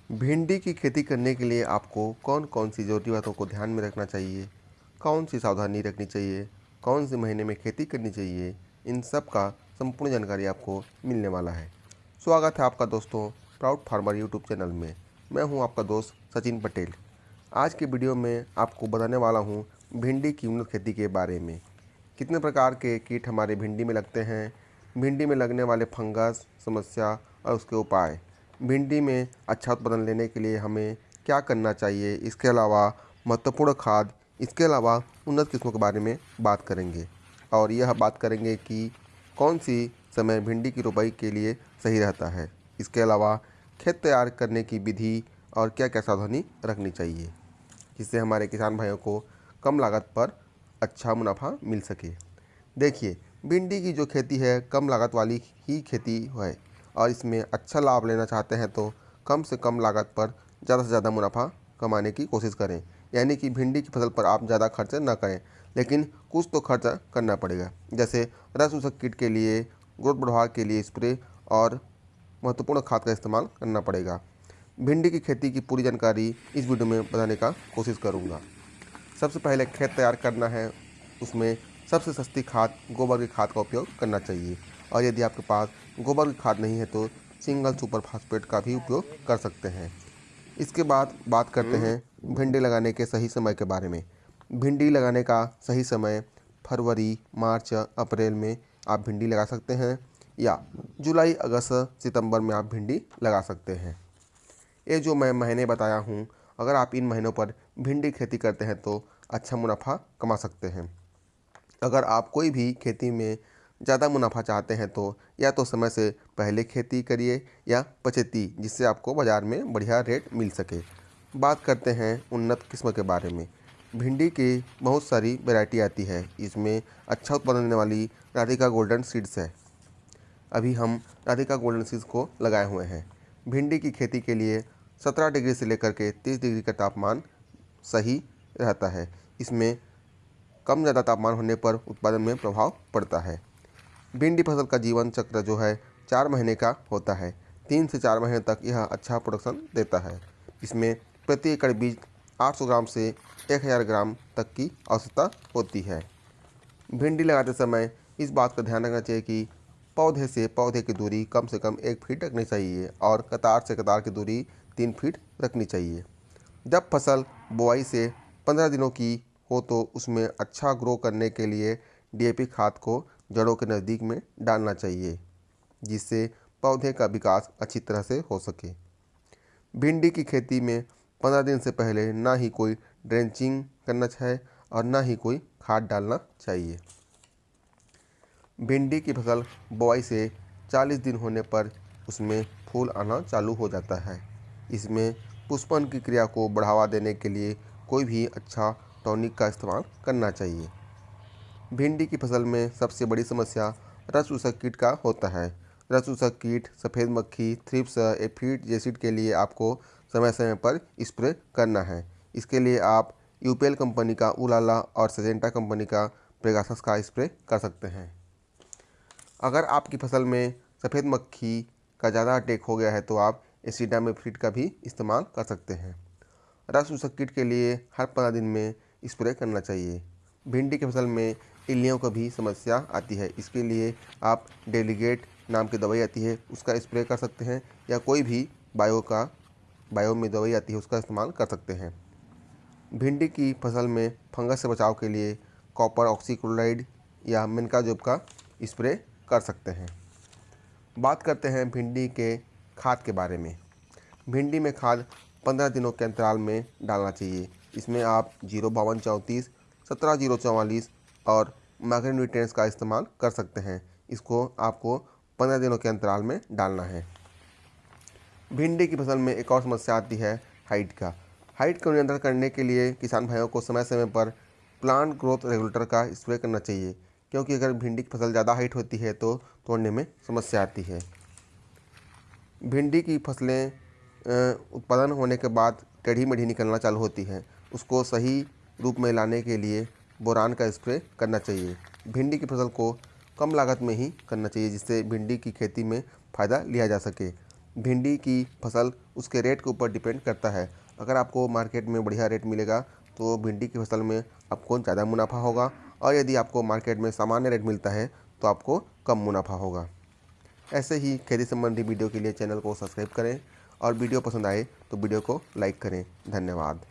भिंडी की खेती करने के लिए आपको कौन कौन सी ज़रूरी बातों को ध्यान में रखना चाहिए, कौन सी सावधानी रखनी चाहिए, कौन से महीने में खेती करनी चाहिए, इन सब का संपूर्ण जानकारी आपको मिलने वाला है। स्वागत है आपका दोस्तों प्राउड फार्मर यूट्यूब चैनल में। मैं हूं आपका दोस्त सचिन पटेल। आज के वीडियो में आपको बताने वाला हूं भिंडी की उन्नत खेती के बारे में। कितने प्रकार के कीट हमारे भिंडी में लगते हैं, भिंडी में लगने वाले फंगस समस्या और उसके उपाय, भिंडी में अच्छा उत्पादन लेने के लिए हमें क्या करना चाहिए, इसके अलावा महत्वपूर्ण खाद, इसके अलावा उन्नत किस्मों के बारे में बात करेंगे। और यह बात करेंगे कि कौन सी समय भिंडी की रोपाई के लिए सही रहता है। इसके अलावा खेत तैयार करने की विधि और क्या क्या सावधानी रखनी चाहिए, जिससे हमारे किसान भाइयों को कम लागत पर अच्छा मुनाफा मिल सके। देखिए, भिंडी की जो खेती है कम लागत वाली ही खेती है और इसमें अच्छा लाभ लेना चाहते हैं तो कम से कम लागत पर ज़्यादा से ज़्यादा मुनाफा कमाने की कोशिश करें। यानी कि भिंडी की फसल पर आप ज़्यादा खर्च ना करें, लेकिन कुछ तो खर्च करना पड़ेगा। जैसे रस चूसक कीट के लिए, ग्रोथ बढ़ाव के लिए स्प्रे और महत्वपूर्ण खाद का इस्तेमाल करना पड़ेगा। भिंडी की खेती की पूरी जानकारी इस वीडियो में बताने का कोशिश करूँगा। सबसे पहले खेत तैयार करना है, उसमें सबसे सस्ती खाद गोबर की खाद का उपयोग करना चाहिए। और यदि आपके पास गोबर की खाद नहीं है तो सिंगल सुपर फास्फेट का भी उपयोग कर सकते हैं। इसके बाद बात करते हैं भिंडी लगाने के सही समय के बारे में। भिंडी लगाने का सही समय फरवरी, मार्च, अप्रैल में आप भिंडी लगा सकते हैं या जुलाई, अगस्त, सितंबर में आप भिंडी लगा सकते हैं। ये जो मैं महीने बताया हूँ, अगर आप इन महीनों पर भिंडी खेती करते हैं तो अच्छा मुनाफा कमा सकते हैं। अगर आप कोई भी खेती में ज़्यादा मुनाफा चाहते हैं तो या तो समय से पहले खेती करिए या पछेती, जिससे आपको बाज़ार में बढ़िया रेट मिल सके। बात करते हैं उन्नत किस्म के बारे में। भिंडी की बहुत सारी वैरायटी आती है, इसमें अच्छा उत्पादन देने वाली राधिका गोल्डन सीड्स है। अभी हम राधिका गोल्डन सीड्स को लगाए हुए हैं। भिंडी की खेती के लिए 17 डिग्री से लेकर के 30 डिग्री का तापमान सही रहता है। इसमें कम ज़्यादा तापमान होने पर उत्पादन में प्रभाव पड़ता है। भिंडी फसल का जीवन चक्र जो है 4 महीने का होता है। 3 से 4 महीने तक यह अच्छा प्रोडक्शन देता है। इसमें प्रति एकड़ बीज 800 ग्राम से 1000 ग्राम तक की आवश्यकता होती है। भिंडी लगाते समय इस बात का ध्यान रखना चाहिए कि पौधे से पौधे की दूरी कम से कम 1 फीट रखनी चाहिए और कतार से कतार की दूरी 3 फीट रखनी चाहिए। जब फसल बुआई से 15 दिनों की हो तो उसमें अच्छा ग्रो करने के लिए डीएपी खाद को जड़ों के नज़दीक में डालना चाहिए, जिससे पौधे का विकास अच्छी तरह से हो सके। भिंडी की खेती में 15 दिन से पहले ना ही कोई ड्रेंचिंग करना चाहिए और ना ही कोई खाद डालना चाहिए। भिंडी की फसल बुआई से 40 दिन होने पर उसमें फूल आना चालू हो जाता है। इसमें पुष्पन की क्रिया को बढ़ावा देने के लिए कोई भी अच्छा टॉनिक का इस्तेमाल करना चाहिए। भिंडी की फसल में सबसे बड़ी समस्या रस चूसक कीट का होता है। रस चूसक कीट, सफ़ेद मक्खी, थ्रिप्स, एफिड एसिड के लिए आपको समय समय पर स्प्रे करना है। इसके लिए आप यूपीएल कंपनी का उलाला और सजेंटा कंपनी का पेगासस का स्प्रे कर सकते हैं। अगर आपकी फसल में सफ़ेद मक्खी का ज़्यादा अटैक हो गया है तो आप एसिडामेप्रिड का भी इस्तेमाल कर सकते हैं। रस चूसक कीट के लिए हर 15 दिन में स्प्रे करना चाहिए। भिंडी की फसल में इल्लियों की भी समस्या आती है। इसके लिए आप डेलीगेट नाम की दवाई आती है, उसका स्प्रे कर सकते हैं या कोई भी बायो में दवाई आती है, उसका इस्तेमाल कर सकते हैं। भिंडी की फसल में फंगस से बचाव के लिए कॉपर ऑक्सीक्लोराइड या मेनकाजोब का स्प्रे कर सकते हैं। बात करते हैं भिंडी के खाद के बारे में। भिंडी में खाद 15 दिनों के अंतराल में डालना चाहिए। इसमें आप 05234, 17044 और माइक्रोन्यूट्रिएंट्स का इस्तेमाल कर सकते हैं। इसको आपको 15 दिनों के अंतराल में डालना है। भिंडी की फसल में एक और समस्या आती है हाइट का। हाइट को नियंत्रण करने के लिए किसान भाइयों को समय समय पर प्लांट ग्रोथ रेगुलेटर का स्प्रे करना चाहिए, क्योंकि अगर भिंडी की फसल ज़्यादा हाइट होती है तो तोड़ने में समस्या आती है। भिंडी की फसलें उत्पादन होने के बाद टेढ़ी मेढ़ी निकलना चालू होती हैं, उसको सही रूप में लाने के लिए बोरान का स्प्रे करना चाहिए। भिंडी की फसल को कम लागत में ही करना चाहिए, जिससे भिंडी की खेती में फ़ायदा लिया जा सके। भिंडी की फसल उसके रेट के ऊपर डिपेंड करता है। अगर आपको मार्केट में बढ़िया रेट मिलेगा तो भिंडी की फसल में आपको ज़्यादा मुनाफा होगा, और यदि आपको मार्केट में सामान्य रेट मिलता है तो आपको कम मुनाफा होगा। ऐसे ही खेती संबंधी वीडियो के लिए चैनल को सब्सक्राइब करें, और वीडियो पसंद आए तो वीडियो को लाइक करें। धन्यवाद।